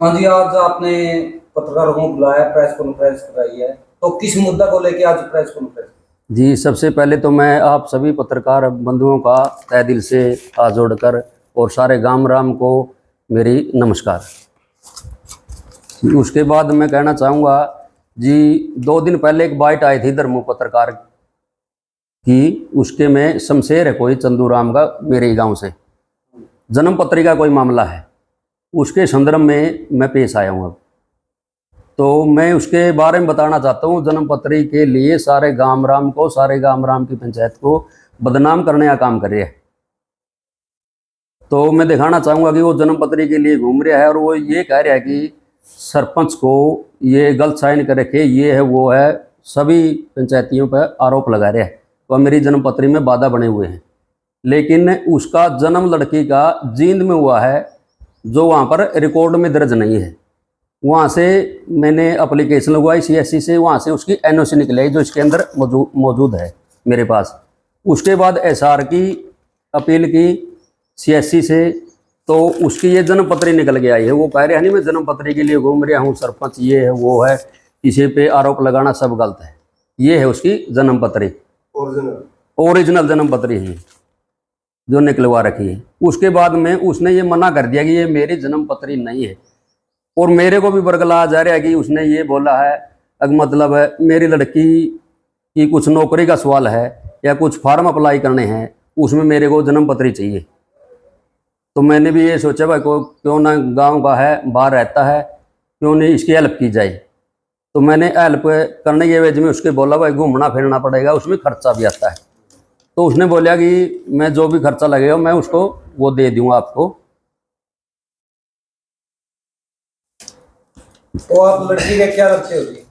हाँ जी, आज आपने पत्रकारों को बुलाया, प्रेस कॉन्फ्रेंस कराई है, तो किस मुद्दा को लेके आज प्रेस कॉन्फ्रेंस? जी, सबसे पहले तो मैं आप सभी पत्रकार बंधुओं का तहे दिल से हाथ जोड़कर और सारे गाम राम को मेरी नमस्कार। उसके बाद मैं कहना चाहूँगा जी, 2 दिन पहले एक बाइट आई थी धर्मो पत्रकार की, उसके में शमशेर है कोई चंदू राम का, मेरे गांव से जन्म पत्री का कोई मामला है, उसके संदर्भ में मैं पेश आया हूँ। अब तो मैं उसके बारे में बताना चाहता हूँ। जन्म पत्री के लिए सारे गाम राम को, सारे गाम राम की पंचायत को बदनाम करने का काम कर रहे हैं। तो मैं दिखाना चाहूँगा कि वो जन्म पत्री के लिए घूम रहा है और वो ये कह रहा है कि सरपंच को ये गलत साइन कर रखे, ये है वो है, सभी पंचायतियों पर आरोप लगा रहे हैं। वह मेरी जन्म पत्री में बाधा बने हुए हैं, लेकिन उसका जन्म लड़की का जींद में हुआ है, जो वहाँ पर रिकॉर्ड में दर्ज नहीं है। वहाँ से मैंने अप्लीकेशन लगवाई CSC से, वहाँ से उसकी NOC निकल आई जो इसके अंदर मौजूद है मेरे पास। उसके बाद SR की अपील की CSC से, तो उसकी ये जन्म पत्री निकल के आई है। वो कह रहे हैं नहीं मैं जन्म पत्री के लिए घूम रहा हूँ, सरपंच ये है वो है, किसी पे आरोप लगाना सब गलत है। ये है उसकी जन्म पत्री, ओरिजिनल जन्म पत्री है जो निकलवा रखी है। उसके बाद में उसने ये मना कर दिया कि ये मेरी जन्म पत्री नहीं है, और मेरे को भी बरगला जा रहा है कि उसने ये बोला है मतलब है मेरी लड़की की कुछ नौकरी का सवाल है या कुछ फॉर्म अप्लाई करने हैं, उसमें मेरे को जन्म पत्री चाहिए। तो मैंने भी ये सोचा भाई को क्यों ना, गांव का है, बाहर रहता है, क्यों नहीं इसकी हेल्प की जाए। तो मैंने हेल्प करने के एवज में उसके बोला भाई घूमना फिरना पड़ेगा, उसमें खर्चा भी आता है। तो उसने बोला कि मैं जो भी खर्चा लगेगा मैं उसको वो दे दूंगा आपको। तो आप लड़की के क्या लगते हो जी?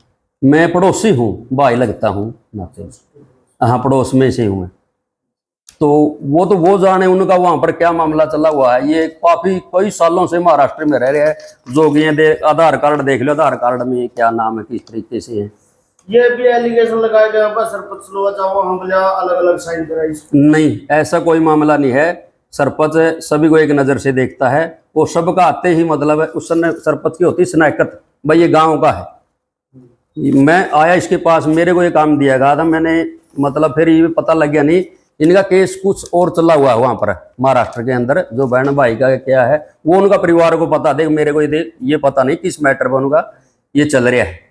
मैं पड़ोसी हूँ, भाई लगता हूँ, हाँ पड़ोस में से हूँ मैं। तो वो जाने उनका वहाँ पर क्या मामला चला हुआ है। ये काफी कई सालों से महाराष्ट्र में रह रहे हैं, जोगियाँ आधार कार्ड देख लो, आधार कार्ड में क्या नाम है, किस तरीके से है। ये भी एलिगेशन लगाया गया पर सरपंच लोग जाओ हम अलग अलग साइन कराई। नहीं, ऐसा कोई मामला नहीं है। सरपंच सभी को एक नज़र से देखता है, वो सबका आते ही मतलब है उस समय सरपंच की होती शनाख्त, भाई ये गांव का है। मैं आया इसके पास, मेरे को ये काम दिया गया था, मैंने मतलब फिर ये पता लग गया नहीं इनका केस कुछ और चला हुआ है वहाँ पर महाराष्ट्र के अंदर, जो बहन भाई का क्या है वो उनका परिवार को पता, देख मेरे को ये पता नहीं किस मैटर पर उनका ये चल रहा है।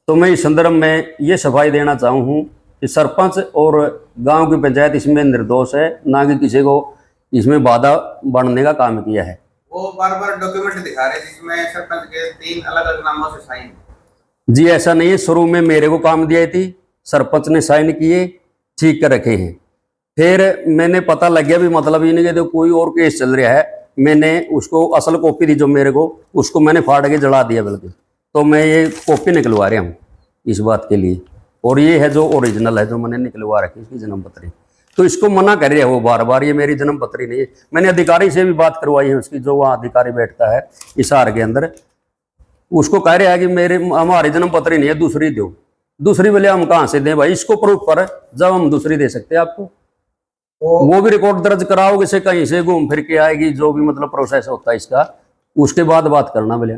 तो मैं इस संदर्भ में ये सफाई देना चाहूँ कि सरपंच और गांव की पंचायत इसमें निर्दोष है, ना कि किसी को इसमें बाधा बनने का काम किया है। वो बार बार डॉक्यूमेंट दिखा रहे जिसमें सरपंच के 3 अलग अलग नामों से साइन। जी ऐसा नहीं है, शुरू में मेरे को काम दिया थी, सरपंच ने साइन किए, ठीक कर रखे हैं। फिर मैंने पता लग गया भी मतलब इनके तो कोई और केस चल रहा है, मैंने उसको असल कॉपी दी जो मेरे को, उसको मैंने फाड़ के जला दिया बल्कि। तो मैं ये कॉपी निकलवा रहा हूँ इस बात के लिए, और ये है जो ओरिजिनल है जो मैंने निकलवा रखी इसकी जन्म पत्री। तो इसको मना कर रहे हैं वो बार बार, ये मेरी जन्म पत्री नहीं है। मैंने अधिकारी से भी बात करवाई है उसकी, जो वहाँ अधिकारी बैठता है हिसार के अंदर, उसको कह रहा है कि हमारी जन्म पत्री नहीं है, दूसरी दो। दूसरी बोले हम कहाँ से दें भाई, इसको प्रूफ पर जब हम दूसरी दे सकते हैं आपको। वो भी रिकॉर्ड दर्ज कराओगे से कहीं से घूम फिर के आएगी, जो भी मतलब प्रोसेस होता है इसका, उसके बाद बात करना बोले।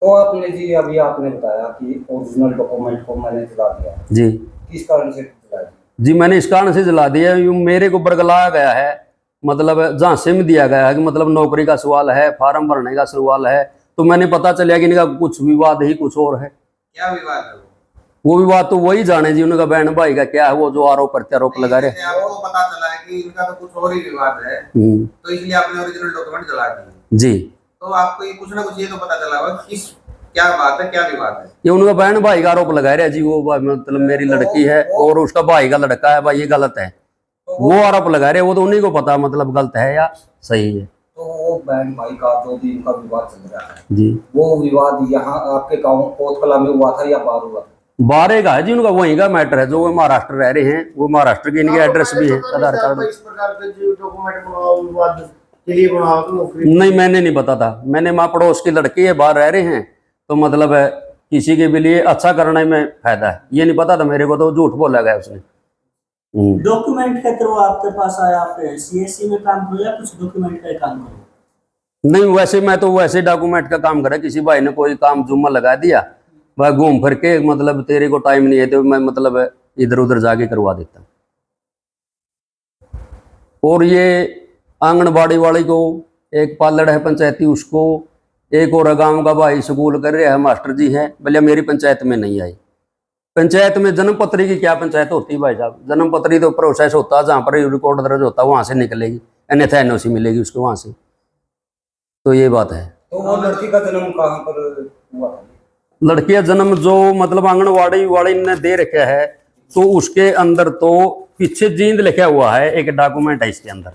तो आपने जी अभी आपने बताया कि ओरिजिनल डॉक्यूमेंट को मैंने जला दिया जी, किस कारण से जला दिया? जी मैंने इस कारण से जला दिया, यूँ मेरे को बरगलाया गया है, मतलब झांसे में दिया गया है कि मतलब नौकरी का सवाल है, फार्म भरने का सवाल है। तो मैंने पता चलिया कि इनका कुछ विवाद ही कुछ और है। क्या विवाद है वो विवाद तो वही जाने जी, उनका बहन भाई का क्या है, वो जो आरोप प्रत्यारोप लगा रहे। आपको पता चला है कि इनका तो कुछ और ही विवाद है, तो इसलिए आपने ओरिजिनल डॉक्यूमेंट जला दिए जी। तो आपको ये कुछ ना कुछ ये तो पता चला होगा किस क्या बात है, क्या विवाद है। ये उनका बहन भाई का आरोप लगा रहे जी, वो मतलब मेरी लड़की है और उसका भाई का लड़का है, भाई ये गलत है, वो आरोप लगा रहे। वो तो उन्हीं को पता मतलब गलत है या सही है। तो वो बहन भाई का जो भी उनका विवाद चल रहा है जी, वो विवाद यहाँ आपके गाँव कोतकला में हुआ था या बाहर हुआ था? बारे का है जी, उनका वहीं का मैटर है, जो वो महाराष्ट्र रह रहे हैं, वो महाराष्ट्र के इनके एड्रेस भी है, आधार कार्ड। इस प्रकार के जो डॉक्यूमेंट बनाओ विवाद के लिए बनाओ तो नौकरी नहीं मैंने नहीं पता था, मैंने माँ पड़ोस की लड़की है, बाहर रह रहे हैं, तो मतलब है किसी के भी लिए अच्छा करने में फायदा है, ये नहीं पता था मेरे को, तो झूठ बोला गया उसने। डॉक्यूमेंट के थ्रू आपके पास आया, आप CSC में काम करो या कुछ डॉक्यूमेंट का काम करो? नहीं, वैसे मैं तो वैसे डॉक्यूमेंट का काम करा, किसी भाई ने कोई काम जुम्मा लगा दिया, वह घूम फिर के मतलब तेरे को टाइम नहीं है तो मैं मतलब इधर उधर जाके करवा देता हूँ। और ये आंगनबाड़ी वाली को एक पालड़ है पंचायती, उसको एक और गांव का भाई स्कूल कर रहा है, मास्टर जी हैं, भले मेरी पंचायत में नहीं आई। पंचायत में जन्म पत्री की क्या पंचायत होती है भाई साहब? जन्म पत्री तो प्रोसेस होता है, जहाँ पर रिकॉर्ड दर्ज होता है वहां से निकलेगी, अन्यथा एनओसी मिलेगी उसको वहां से। तो ये बात है। तो वो लड़की का जन्म कहाँ पर हुआ था? लड़की का जन्म जो मतलब आंगनबाड़ी वाली ने दे रखा है, तो उसके अंदर तो पीछे जींद लिखा हुआ है, एक डॉक्यूमेंट है इसके अंदर,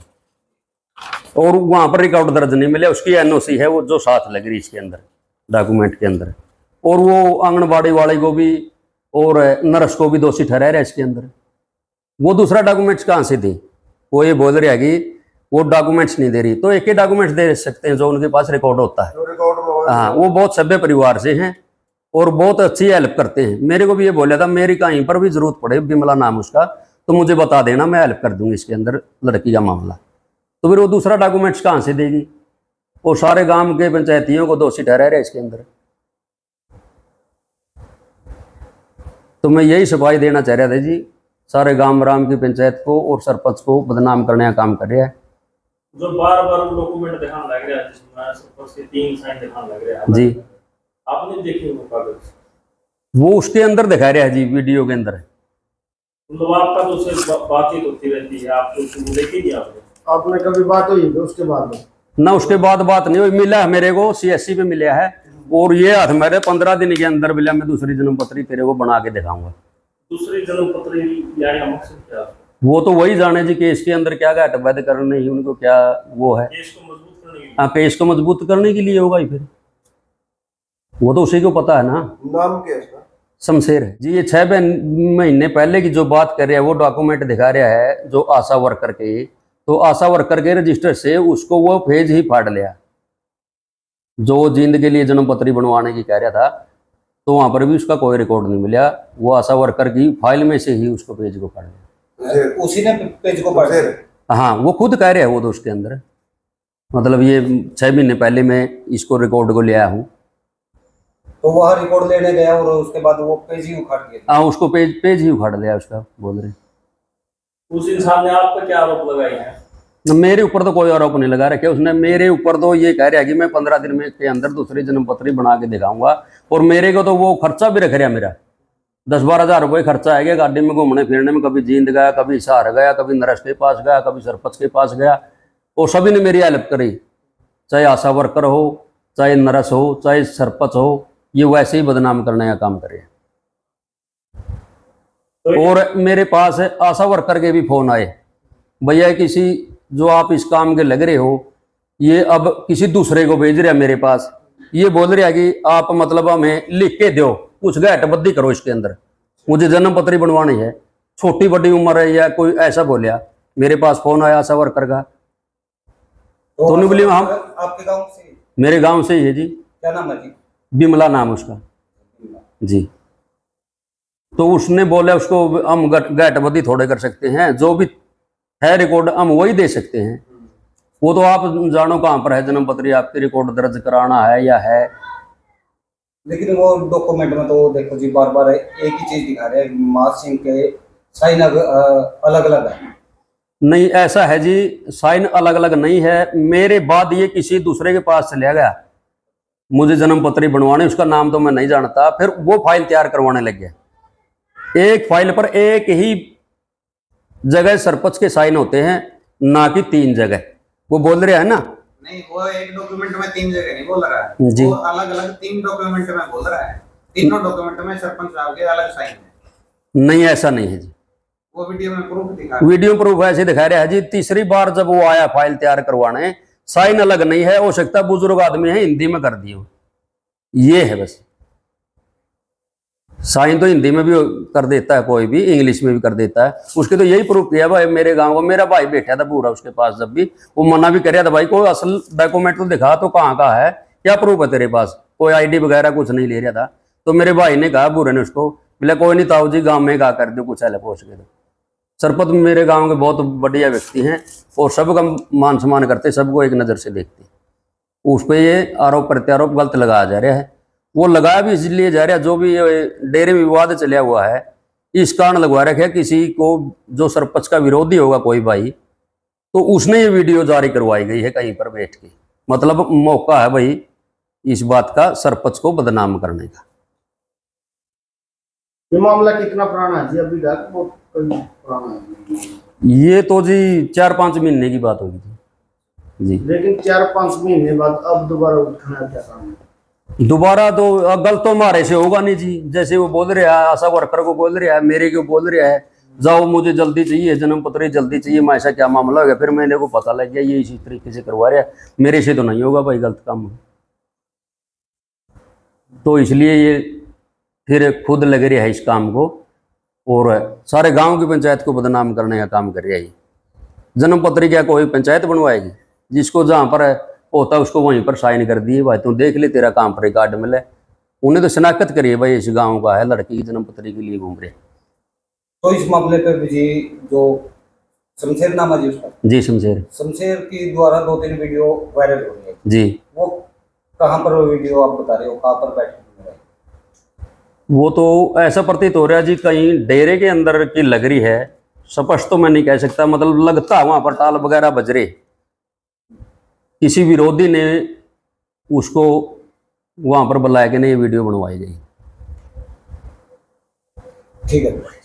और वहां पर रिकॉर्ड दर्ज नहीं मिले, उसकी एनओसी है वो जो साथ लग रही इसके अंदर डॉक्यूमेंट के अंदर। और वो आंगनबाड़ी वाले को भी और नर्स को भी दोषी ठहरा रहा है इसके अंदर। वो दूसरा डॉक्यूमेंट्स कहाँ से दी? वो ये बोल रही है कि वो डॉक्यूमेंट्स नहीं दे रही, तो एक ही डॉक्यूमेंट्स दे सकते हैं जो उनके पास रिकॉर्ड होता है। हाँ, वो बहुत सभ्य परिवार से हैं और बहुत अच्छी हेल्प करते हैं। मेरे को भी ये बोला था, मेरी कहीं पर भी जरूरत पड़े, बिमला नाम उसका, तो मुझे बता देना, मैं हेल्प कर दूंगी इसके अंदर लड़की का मामला। तो फिर वो दूसरा डॉक्यूमेंट्स कहाँ से देगी? वो सारे गांव के पंचायतियों को दोषी ठहरा रहे इसके अंदर। तो मैं यही सफाई देना चाह रहा था जी, सारे गांव राम की पंचायत को और सरपंच को बदनाम करने का काम कर रहा है। जो बार बार डॉक्यूमेंट दिखाने लग रहा है, जिसमें सरपंच के 3 साइन दिखाने लग रहा है जी, आपने देखे वो कागज? वो उसके अंदर दिखा रहा है जी, वीडियो के अंदर। मतलब आपका तो उससे बातचीत होती रहती है, आपको उसको देखी नहीं आपने? आपने कभी बात हुई है उसके बाद में? ना उसके बाद बात नहीं हुई, मिला है मेरे को सीएससी पे मिला है, और ये हाथ मेरे 15 दिन के अंदर मिला, मैं दूसरी जन्म पत्री तेरे को बना के दिखाऊंगा। दूसरी जन्म पत्री लाने का मकसद क्या है? वो तो वही जाने जी केस के अंदर क्या घाट वैध करने ही उनको क्या वो है। केस को मजबूत करने के लिए? हाँ, केस को मजबूत करने के लिए होगा ही फिर, वो तो उसी को पता है ना। नाम क्या है इसका? शमशेर है जी। ये 6 महीने पहले की जो बात कर रहा है, वो डॉक्यूमेंट दिखा रहा है जो आशा वर्कर के, तो आशा वर्कर के रजिस्टर से उसको वो पेज ही फाड़ लिया जो जींद के लिए जन्म पत्री बनवाने की कह रहा था, तो वहां पर भी उसका कोई रिकॉर्ड नहीं मिला। वो आशा वर्कर की फाइल में से ही उसको पेज को फाड़ लिया, उसी ने पेज को पढ़ लिया। हाँ, वो खुद कह रहे हैं वो तो उसके अंदर, मतलब ये 6 महीने पहले मैं इसको रिकॉर्ड को ले आया हूँ। तो वह रिकॉर्ड लेने गया और उसके बाद वो पेज ही उखाड़ दिया। हाँ, उसको पेज ही उखाड़ लिया उसका, बोल रहे। उस इंसान ने आप पे क्या आरोप लगाए हैं? मेरे ऊपर तो कोई आरोप नहीं लगा रखे उसने। मेरे ऊपर तो ये कह रहा है कि मैं 15 दिन में के अंदर दूसरी जन्म पत्री बना के दिखाऊंगा, और मेरे को तो वो खर्चा भी रख रहा मेरा 10-12 हज़ार रुपये खर्चा आएगा गाड़ी में घूमने फिरने में। कभी जींद गया, कभी हिसार गया, कभी नरस के पास गया, कभी सरपंच के पास गया, और सभी ने मेरी हेल्प करी, चाहे आशा वर्कर हो, चाहे नरस हो, चाहे सरपंच हो। ये वैसे ही बदनाम करने का काम करे। और मेरे पास आशा वर्कर के भी फोन आए, भैया किसी जो आप इस काम के लग रहे हो, ये अब किसी दूसरे को भेज रहा है मेरे पास, ये बोल रहा है कि आप मतलब हमें लिख के दो, कुछ घाटबद्दी करो इसके अंदर, मुझे जन्म पत्री बनवानी है, छोटी बड़ी उम्र है या कोई ऐसा बोलिया। मेरे पास फोन आया आशा वर्कर का, तो नहीं बोली हम आपके गांव से? मेरे गांव से ही है जी। क्या नाम है जी? बिमला नाम उसका जी। तो उसने बोला उसको हम घाटबद्दी थोड़े कर सकते हैं, जो भी है रिकॉर्ड हम वही दे सकते हैं। वो तो आप जानो कहाँ पर है जन्म पत्री, आपकी रिकॉर्ड दर्ज कराना है या है। लेकिन वो डॉक्यूमेंट में तो देखो जी बार बार एक ही चीज दिखा रहे हैं, मास सिंह के साइन अलग अलग है। नहीं, ऐसा है जी, साइन अलग अलग नहीं है। मेरे बाद ये किसी दूसरे के पास चला गया मुझे जन्म पत्री बनवाने, उसका नाम तो मैं नहीं जानता, फिर वो फाइल तैयार करवाने लग गया। एक फाइल पर एक ही जगह सरपंच के साइन होते हैं, ना कि 3 जगह। वो बोल रहे हैं ना, नहीं वो एक डॉक्यूमेंट में 3 जगह नहीं बोल रहा है जी। वो अलग अलग 3 डॉक्यूमेंट में बोल रहा है। तीनों डॉक्यूमेंट में सरपंच साहब के अलग साइन है। नहीं ऐसा नहीं है जी, वो वीडियो में प्रूफ दिखा, वीडियो प्रूफ ऐसे दिखा रहा है जी। तीसरी बार जब वो आया फाइल तैयार करवाने, साइन अलग नहीं है, हो सकता है बुजुर्ग आदमी है हिंदी में कर दिए, ये है बस। साइन तो हिंदी में भी कर देता है, कोई भी इंग्लिश में भी कर देता है। उसके तो यही प्रूफ किया भाई, मेरे गांव को मेरा भाई बैठा था पूरा उसके पास, जब भी वो मना भी कर रहा था, भाई कोई असल डॉक्यूमेंट तो दिखा, तो कहाँ का है, क्या प्रूफ है तेरे पास, कोई आईडी वगैरह कुछ नहीं ले रहा था। तो मेरे भाई ने कहा, बूढ़े ने उसको, बोला कोई नहीं ताऊ जी गाँव में कहा कर दो, कुछ हेल्प हो सके। तो सरपंच मेरे गाँव के बहुत बढ़िया व्यक्ति हैं और सबका मान सम्मान करते, सबको एक नज़र से देखते। उस पर ये आरोप प्रत्यारोप गलत लगाया जा रहा है। वो लगाया भी इसलिए जा रहा है, जो भी ये डेरे में विवाद चला हुआ है इस कारण लगवा रखा है। किसी को जो सरपंच का विरोधी होगा कोई भाई, तो उसने ये वीडियो जारी करवाई गई है कहीं पर बैठ के, मतलब मौका है भाई इस बात का सरपंच को बदनाम करने का। ये मामला कितना पुराना है जी? अभी का बहुत पुराना है ये तो जी 4-5 महीने की बात होगी जी। लेकिन 4-5 महीने बाद अब दोबारा उठना क्या काम है? दोबारा तो गलत तो हमारे से होगा नहीं जी। जैसे वो बोल रहा है, आशा वर्कर को बोल रहा है, मेरे को बोल रहा है जाओ मुझे जल्दी चाहिए, जन्म पत्र जल्दी चाहिए, मैं ऐसा क्या मामला हो गया, फिर मैंने को पता लग गया ये इसी तरीके से करवा रहा है, मेरे से तो नहीं होगा भाई गलत काम। तो इसलिए ये फिर खुद लग रहा है इस काम को और सारे गांव की पंचायत को बदनाम करने का काम कर रहा है। जन्म पत्र क्या कोई पंचायत बनवाएगी? जिसको जहाँ पर होता है उसको वहीं पर साइन कर दिए, भाई तू देख ले तेरा काम पर रिकॉर्ड मिले। उन्हें तो शनाख्त करिए भाई इस गांव का है, लड़की की जन्म पत्री के लिए घूम रहे। तो इस मामले पे जी जो शमशेर नाम है जी उसका, जी शमशेर की द्वारा 2-3 वीडियो वायरल हो रही है जी। वो कहाँ पर वो वीडियो आप बता रहे हो, कहाँ पर बैठे हुए हैं? वो तो ऐसा प्रतीत हो रहा है जी कहीं डेरे के अंदर की लग रही है, स्पष्ट तो मैं नहीं कह सकता, मतलब लगता है वहां पर ताल वगैरह बज रहे, किसी विरोधी ने उसको वहां पर बुलाया कि नहीं ये वीडियो बनवाई गई। ठीक है।